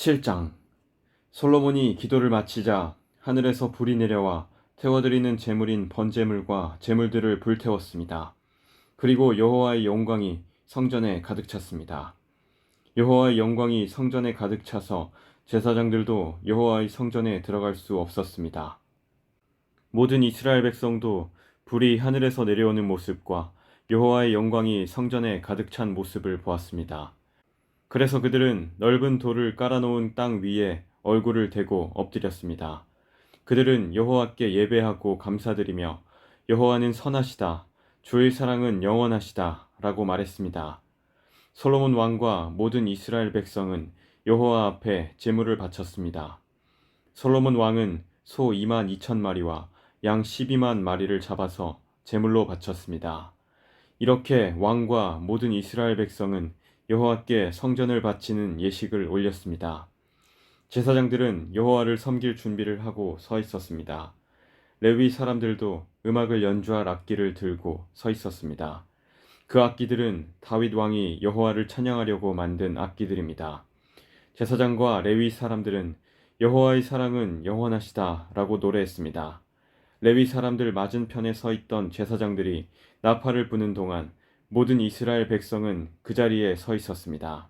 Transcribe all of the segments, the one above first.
7장. 솔로몬이 기도를 마치자 하늘에서 불이 내려와 태워드리는 제물인 번제물과 제물들을 불태웠습니다. 그리고 여호와의 영광이 성전에 가득 찼습니다. 여호와의 영광이 성전에 가득 차서 제사장들도 여호와의 성전에 들어갈 수 없었습니다. 모든 이스라엘 백성도 불이 하늘에서 내려오는 모습과 여호와의 영광이 성전에 가득 찬 모습을 보았습니다. 그래서 그들은 넓은 돌을 깔아놓은 땅 위에 얼굴을 대고 엎드렸습니다. 그들은 여호와께 예배하고 감사드리며 여호와는 선하시다, 주의 사랑은 영원하시다 라고 말했습니다. 솔로몬 왕과 모든 이스라엘 백성은 여호와 앞에 제물을 바쳤습니다. 솔로몬 왕은 소 2만 2천 마리와 양 12만 마리를 잡아서 제물로 바쳤습니다. 이렇게 왕과 모든 이스라엘 백성은 여호와께 성전을 바치는 예식을 올렸습니다. 제사장들은 여호와를 섬길 준비를 하고 서 있었습니다. 레위 사람들도 음악을 연주할 악기를 들고 서 있었습니다. 그 악기들은 다윗 왕이 여호와를 찬양하려고 만든 악기들입니다. 제사장과 레위 사람들은 여호와의 사랑은 영원하시다 라고 노래했습니다. 레위 사람들 맞은편에 서 있던 제사장들이 나팔을 부는 동안 모든 이스라엘 백성은 그 자리에 서 있었습니다.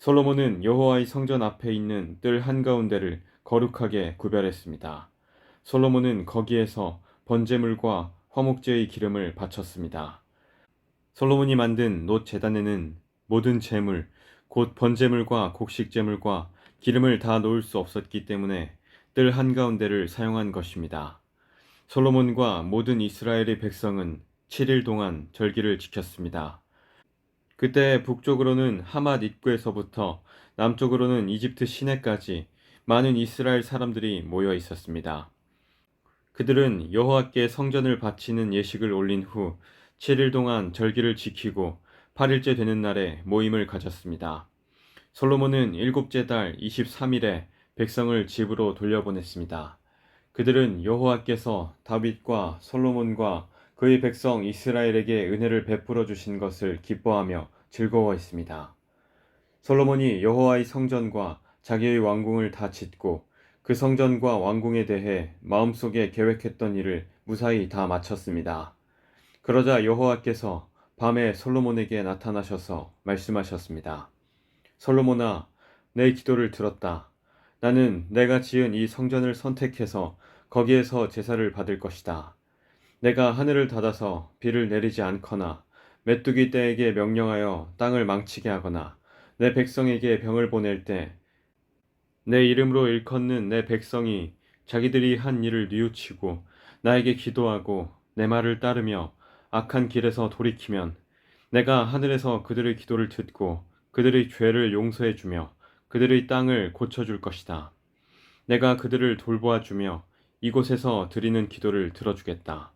솔로몬은 여호와의 성전 앞에 있는 뜰 한가운데를 거룩하게 구별했습니다. 솔로몬은 거기에서 번제물과 화목제의 기름을 바쳤습니다. 솔로몬이 만든 놋 제단에는 모든 제물, 곧 번제물과 곡식제물과 기름을 다 놓을 수 없었기 때문에 뜰 한가운데를 사용한 것입니다. 솔로몬과 모든 이스라엘의 백성은 7일 동안 절기를 지켰습니다. 그때 북쪽으로는 하맛 입구에서부터 남쪽으로는 이집트 시내까지 많은 이스라엘 사람들이 모여 있었습니다. 그들은 여호와께 성전을 바치는 예식을 올린 후 7일 동안 절기를 지키고 8일째 되는 날에 모임을 가졌습니다. 솔로몬은 7째 달 23일에 백성을 집으로 돌려보냈습니다. 그들은 여호와께서 다윗과 솔로몬과 그의 백성 이스라엘에게 은혜를 베풀어 주신 것을 기뻐하며 즐거워했습니다. 솔로몬이 여호와의 성전과 자기의 왕궁을 다 짓고 그 성전과 왕궁에 대해 마음속에 계획했던 일을 무사히 다 마쳤습니다. 그러자 여호와께서 밤에 솔로몬에게 나타나셔서 말씀하셨습니다. 솔로몬아, 내 기도를 들었다. 나는 내가 지은 이 성전을 선택해서 거기에서 제사를 받을 것이다. 내가 하늘을 닫아서 비를 내리지 않거나 메뚜기 떼에게 명령하여 땅을 망치게 하거나 내 백성에게 병을 보낼 때 내 이름으로 일컫는 내 백성이 자기들이 한 일을 뉘우치고 나에게 기도하고 내 말을 따르며 악한 길에서 돌이키면 내가 하늘에서 그들의 기도를 듣고 그들의 죄를 용서해 주며 그들의 땅을 고쳐줄 것이다. 내가 그들을 돌보아 주며 이곳에서 드리는 기도를 들어주겠다.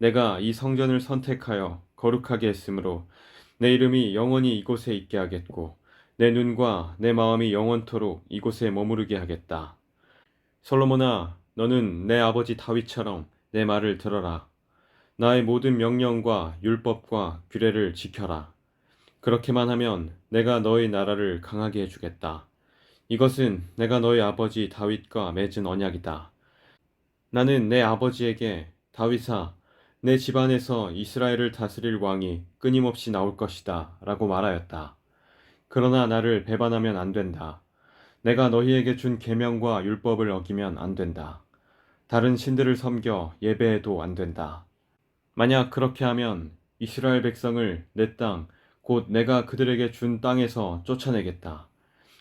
내가 이 성전을 선택하여 거룩하게 했으므로 내 이름이 영원히 이곳에 있게 하겠고 내 눈과 내 마음이 영원토록 이곳에 머무르게 하겠다. 솔로몬아, 너는 내 아버지 다윗처럼 내 말을 들어라. 나의 모든 명령과 율법과 규례를 지켜라. 그렇게만 하면 내가 너의 나라를 강하게 해주겠다. 이것은 내가 너의 아버지 다윗과 맺은 언약이다. 나는 내 아버지에게 다윗아, 내 집안에서 이스라엘을 다스릴 왕이 끊임없이 나올 것이다 라고 말하였다. 그러나 나를 배반하면 안 된다. 내가 너희에게 준 계명과 율법을 어기면 안 된다. 다른 신들을 섬겨 예배해도 안 된다. 만약 그렇게 하면 이스라엘 백성을 내 땅, 곧 내가 그들에게 준 땅에서 쫓아내겠다.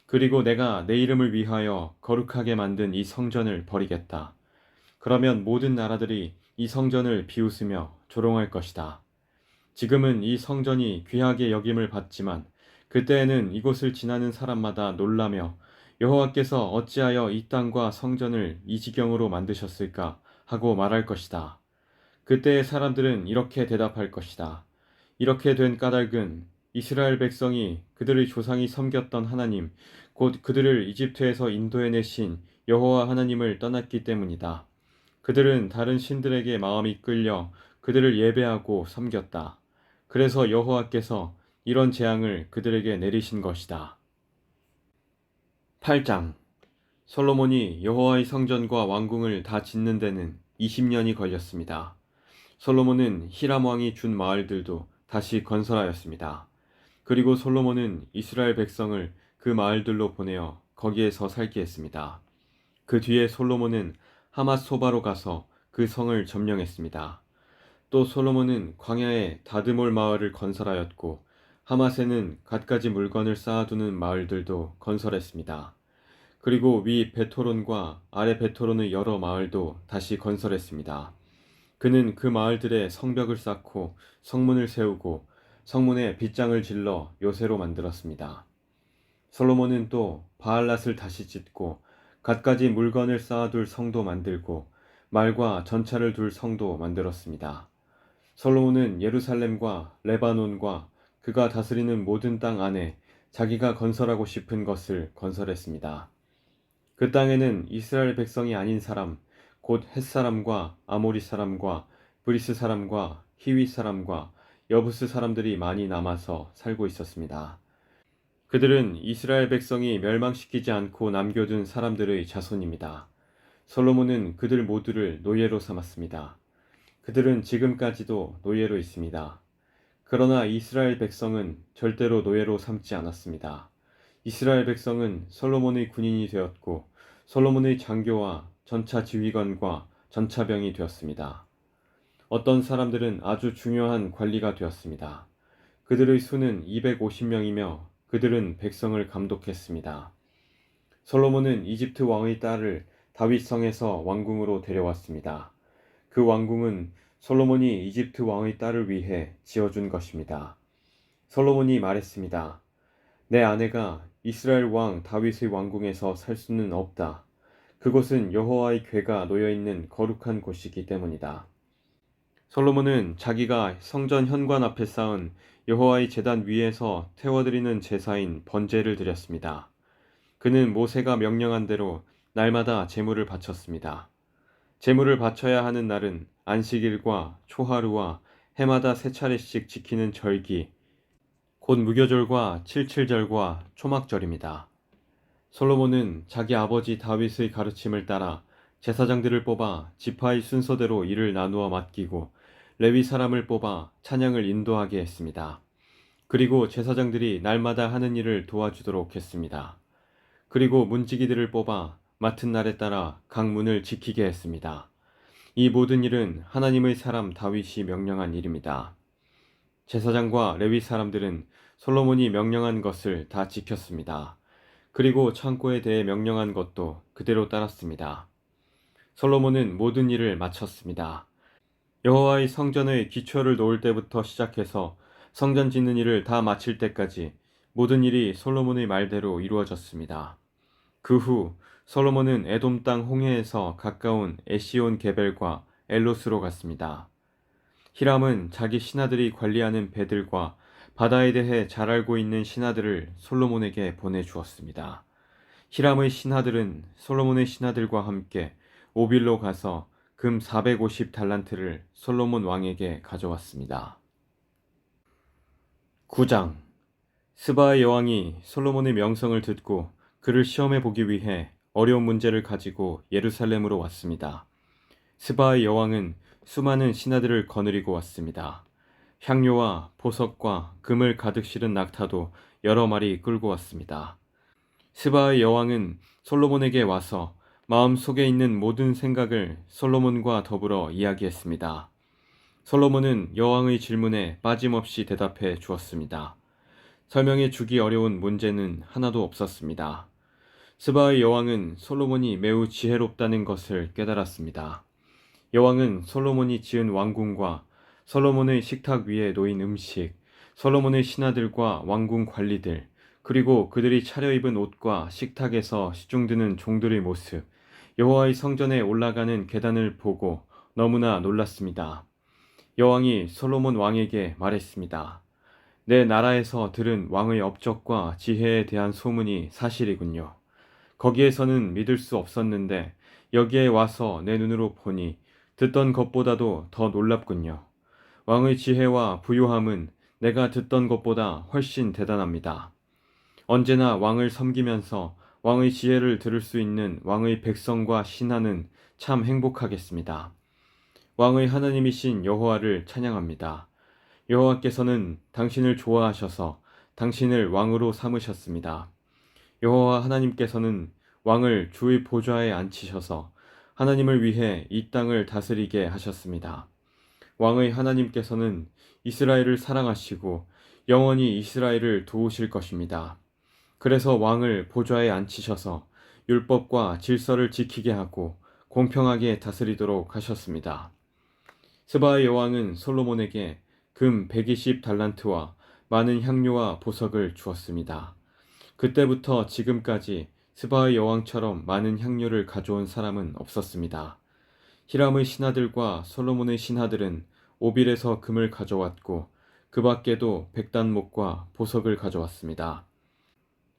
그리고 내가 내 이름을 위하여 거룩하게 만든 이 성전을 버리겠다. 그러면 모든 나라들이 이 성전을 비웃으며 조롱할 것이다. 지금은 이 성전이 귀하게 여김을 받지만 그때에는 이곳을 지나는 사람마다 놀라며 여호와께서 어찌하여 이 땅과 성전을 이 지경으로 만드셨을까 하고 말할 것이다. 그때의 사람들은 이렇게 대답할 것이다. 이렇게 된 까닭은 이스라엘 백성이 그들의 조상이 섬겼던 하나님, 곧 그들을 이집트에서 인도해내신 여호와 하나님을 떠났기 때문이다. 그들은 다른 신들에게 마음이 끌려 그들을 예배하고 섬겼다. 그래서 여호와께서 이런 재앙을 그들에게 내리신 것이다. 8장. 솔로몬이 여호와의 성전과 왕궁을 다 짓는 데는 20년이 걸렸습니다. 솔로몬은 히람 왕이 준 마을들도 다시 건설하였습니다. 그리고 솔로몬은 이스라엘 백성을 그 마을들로 보내어 거기에서 살게 했습니다. 그 뒤에 솔로몬은 하맛 소바로 가서 그 성을 점령했습니다. 또 솔로몬은 광야에 다드몰 마을을 건설하였고 하맛에는 갖가지 물건을 쌓아두는 마을들도 건설했습니다. 그리고 위 베토론과 아래 베토론의 여러 마을도 다시 건설했습니다. 그는 그 마을들에 성벽을 쌓고 성문을 세우고 성문에 빗장을 질러 요새로 만들었습니다. 솔로몬은 또 바알랏을 다시 짓고 갖가지 물건을 쌓아둘 성도 만들고 말과 전차를 둘 성도 만들었습니다. 솔로몬은 예루살렘과 레바논과 그가 다스리는 모든 땅 안에 자기가 건설하고 싶은 것을 건설했습니다. 그 땅에는 이스라엘 백성이 아닌 사람, 곧 헷사람과 아모리 사람과 브리스 사람과 히위 사람과 여부스 사람들이 많이 남아서 살고 있었습니다. 그들은 이스라엘 백성이 멸망시키지 않고 남겨둔 사람들의 자손입니다. 솔로몬은 그들 모두를 노예로 삼았습니다. 그들은 지금까지도 노예로 있습니다. 그러나 이스라엘 백성은 절대로 노예로 삼지 않았습니다. 이스라엘 백성은 솔로몬의 군인이 되었고 솔로몬의 장교와 전차 지휘관과 전차병이 되었습니다. 어떤 사람들은 아주 중요한 관리가 되었습니다. 그들의 수는 250명이며 그들은 백성을 감독했습니다. 솔로몬은 이집트 왕의 딸을 다윗성에서 왕궁으로 데려왔습니다. 그 왕궁은 솔로몬이 이집트 왕의 딸을 위해 지어준 것입니다. 솔로몬이 말했습니다. 내 아내가 이스라엘 왕 다윗의 왕궁에서 살 수는 없다. 그곳은 여호와의 궤가 놓여있는 거룩한 곳이기 때문이다. 솔로몬은 자기가 성전 현관 앞에 쌓은 여호와의 제단 위에서 태워드리는 제사인 번제를 드렸습니다. 그는 모세가 명령한 대로 날마다 제물을 바쳤습니다. 제물을 바쳐야 하는 날은 안식일과 초하루와 해마다 세 차례씩 지키는 절기, 곧 무교절과 칠칠절과 초막절입니다. 솔로몬은 자기 아버지 다윗의 가르침을 따라 제사장들을 뽑아 지파의 순서대로 일을 나누어 맡기고 레위 사람을 뽑아 찬양을 인도하게 했습니다. 그리고 제사장들이 날마다 하는 일을 도와주도록 했습니다. 그리고 문지기들을 뽑아 맡은 날에 따라 각 문을 지키게 했습니다. 이 모든 일은 하나님의 사람 다윗이 명령한 일입니다. 제사장과 레위 사람들은 솔로몬이 명령한 것을 다 지켰습니다. 그리고 창고에 대해 명령한 것도 그대로 따랐습니다. 솔로몬은 모든 일을 마쳤습니다. 여호와의 성전의 기초를 놓을 때부터 시작해서 성전 짓는 일을 다 마칠 때까지 모든 일이 솔로몬의 말대로 이루어졌습니다. 그 후 솔로몬은 에돔 땅 홍해에서 가까운 에시온 게벨과 엘롯으로 갔습니다. 히람은 자기 신하들이 관리하는 배들과 바다에 대해 잘 알고 있는 신하들을 솔로몬에게 보내주었습니다. 히람의 신하들은 솔로몬의 신하들과 함께 오빌로 가서 금 450달란트를 솔로몬 왕에게 가져왔습니다. 9장. 스바의 여왕이 솔로몬의 명성을 듣고 그를 시험해 보기 위해 어려운 문제를 가지고 예루살렘으로 왔습니다. 스바의 여왕은 수많은 신하들을 거느리고 왔습니다. 향료와 보석과 금을 가득 실은 낙타도 여러 마리 끌고 왔습니다. 스바의 여왕은 솔로몬에게 와서 마음속에 있는 모든 생각을 솔로몬과 더불어 이야기했습니다. 솔로몬은 여왕의 질문에 빠짐없이 대답해 주었습니다. 설명해 주기 어려운 문제는 하나도 없었습니다. 스바의 여왕은 솔로몬이 매우 지혜롭다는 것을 깨달았습니다. 여왕은 솔로몬이 지은 왕궁과 솔로몬의 식탁 위에 놓인 음식, 솔로몬의 신하들과 왕궁 관리들, 그리고 그들이 차려입은 옷과 식탁에서 시중드는 종들의 모습, 여호와의 성전에 올라가는 계단을 보고 너무나 놀랐습니다. 여왕이 솔로몬 왕에게 말했습니다. 내 나라에서 들은 왕의 업적과 지혜에 대한 소문이 사실이군요. 거기에서는 믿을 수 없었는데 여기에 와서 내 눈으로 보니 듣던 것보다도 더 놀랍군요. 왕의 지혜와 부요함은 내가 듣던 것보다 훨씬 대단합니다. 언제나 왕을 섬기면서 왕의 지혜를 들을 수 있는 왕의 백성과 신하는 참 행복하겠습니다. 왕의 하나님이신 여호와를 찬양합니다. 여호와께서는 당신을 좋아하셔서 당신을 왕으로 삼으셨습니다. 여호와 하나님께서는 왕을 주의 보좌에 앉히셔서 하나님을 위해 이 땅을 다스리게 하셨습니다. 왕의 하나님께서는 이스라엘을 사랑하시고 영원히 이스라엘을 도우실 것입니다. 그래서 왕을 보좌에 앉히셔서 율법과 질서를 지키게 하고 공평하게 다스리도록 하셨습니다. 스바의 여왕은 솔로몬에게 금 120달란트와 많은 향료와 보석을 주었습니다. 그때부터 지금까지 스바의 여왕처럼 많은 향료를 가져온 사람은 없었습니다. 히람의 신하들과 솔로몬의 신하들은 오빌에서 금을 가져왔고 그 밖에도 백단목과 보석을 가져왔습니다.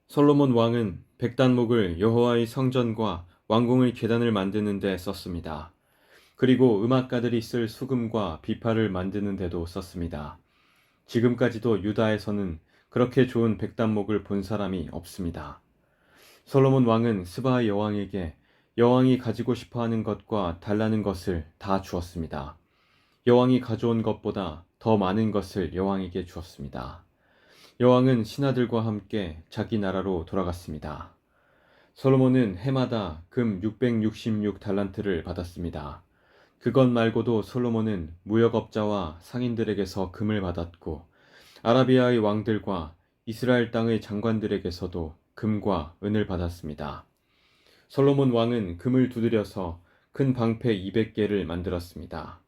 솔로몬 왕은 백단목을 여호와의 성전과 왕궁의 계단을 만드는 데 썼습니다. 그리고 음악가들이 쓸 수금과 비파를 만드는 데도 썼습니다. 지금까지도 유다에서는 그렇게 좋은 백단목을 본 사람이 없습니다. 솔로몬 왕은 스바 여왕에게 여왕이 가지고 싶어하는 것과 달라는 것을 다 주었습니다. 여왕이 가져온 것보다 더 많은 것을 여왕에게 주었습니다. 여왕은 신하들과 함께 자기 나라로 돌아갔습니다. 솔로몬은 해마다 금 666달란트를 받았습니다. 그것 말고도 솔로몬은 무역업자와 상인들에게서 금을 받았고 아라비아의 왕들과 이스라엘 땅의 장관들에게서도 금과 은을 받았습니다. 솔로몬 왕은 금을 두드려서 큰 방패 200개를 만들었습니다.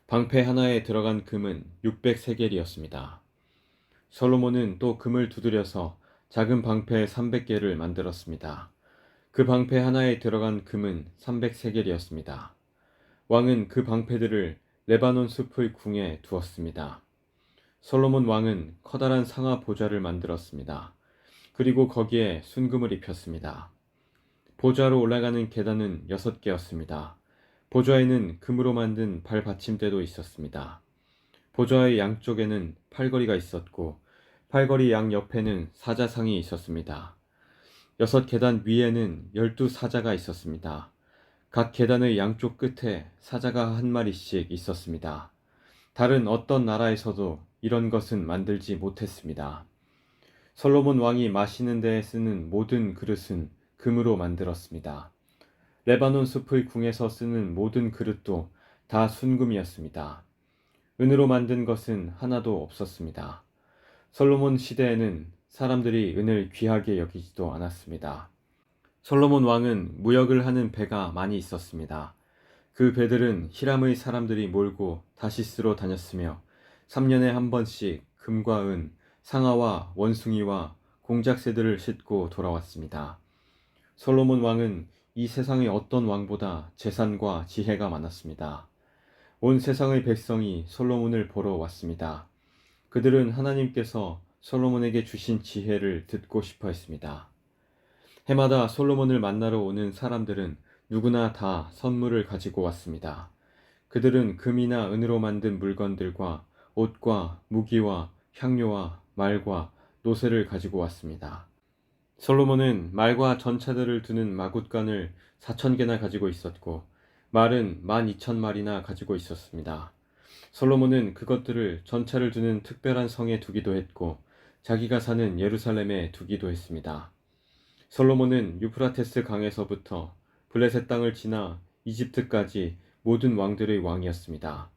방패 하나에 들어간 금은 600세겔이었습니다. 솔로몬은 또 금을 두드려서 작은 방패 300개를 만들었습니다. 그 방패 하나에 들어간 금은 300세겔이었습니다. 왕은 그 방패들을 레바논 숲의 궁에 두었습니다. 솔로몬 왕은 커다란 상하 보좌를 만들었습니다. 그리고 거기에 순금을 입혔습니다. 보좌로 올라가는 계단은 6개였습니다. 보좌에는 금으로 만든 발 받침대도 있었습니다. 보좌의 양쪽에는 팔걸이가 있었고 팔걸이 양 옆에는 사자상이 있었습니다. 6계단 위에는 12사자가 있었습니다. 각 계단의 양쪽 끝에 사자가 한 마리씩 있었습니다. 다른 어떤 나라에서도 이런 것은 만들지 못했습니다. 솔로몬 왕이 마시는 데에 쓰는 모든 그릇은 금으로 만들었습니다. 레바논 숲의 궁에서 쓰는 모든 그릇도 다 순금이었습니다. 은으로 만든 것은 하나도 없었습니다. 솔로몬 시대에는 사람들이 은을 귀하게 여기지도 않았습니다. 솔로몬 왕은 무역을 하는 배가 많이 있었습니다. 그 배들은 히람의 사람들이 몰고 다시스로 다녔으며 3년에 한 번씩 금과 은, 상아와 원숭이와 공작새들을 싣고 돌아왔습니다. 솔로몬 왕은 이 세상의 어떤 왕보다 재산과 지혜가 많았습니다. 온 세상의 백성이 솔로몬을 보러 왔습니다. 그들은 하나님께서 솔로몬에게 주신 지혜를 듣고 싶어 했습니다. 해마다 솔로몬을 만나러 오는 사람들은 누구나 다 선물을 가지고 왔습니다. 그들은 금이나 은으로 만든 물건들과 옷과 무기와 향료와 말과 노새를 가지고 왔습니다. 솔로몬은 말과 전차들을 두는 마굿간을 4,000개나 가지고 있었고 말은 12,000마리나 가지고 있었습니다. 솔로몬은 그것들을 전차를 두는 특별한 성에 두기도 했고 자기가 사는 예루살렘에 두기도 했습니다. 솔로몬은 유프라테스 강에서부터 블레셋 땅을 지나 이집트까지 모든 왕들의 왕이었습니다.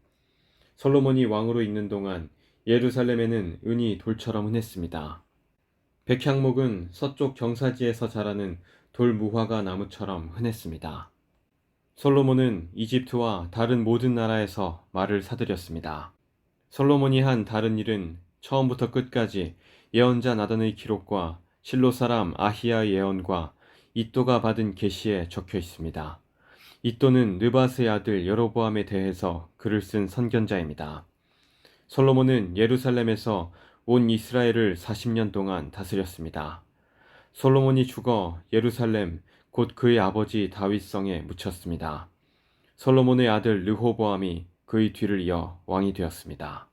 솔로몬이 왕으로 있는 동안 예루살렘에는 은이 돌처럼 흔했습니다. 백향목은 서쪽 경사지에서 자라는 돌무화과 나무처럼 흔했습니다. 솔로몬은 이집트와 다른 모든 나라에서 말을 사들였습니다. 솔로몬이 한 다른 일은 처음부터 끝까지 예언자 나단의 기록과 실로 사람 아히야의 예언과 이또가 받은 계시에 적혀 있습니다. 이또는 느밧의 아들 여로보암에 대해서 글을 쓴 선견자입니다. 솔로몬은 예루살렘에서 온 이스라엘을 40년 동안 다스렸습니다. 솔로몬이 죽어 예루살렘 곧 그의 아버지 다윗성에 묻혔습니다. 솔로몬의 아들 르호보암이 그의 뒤를 이어 왕이 되었습니다.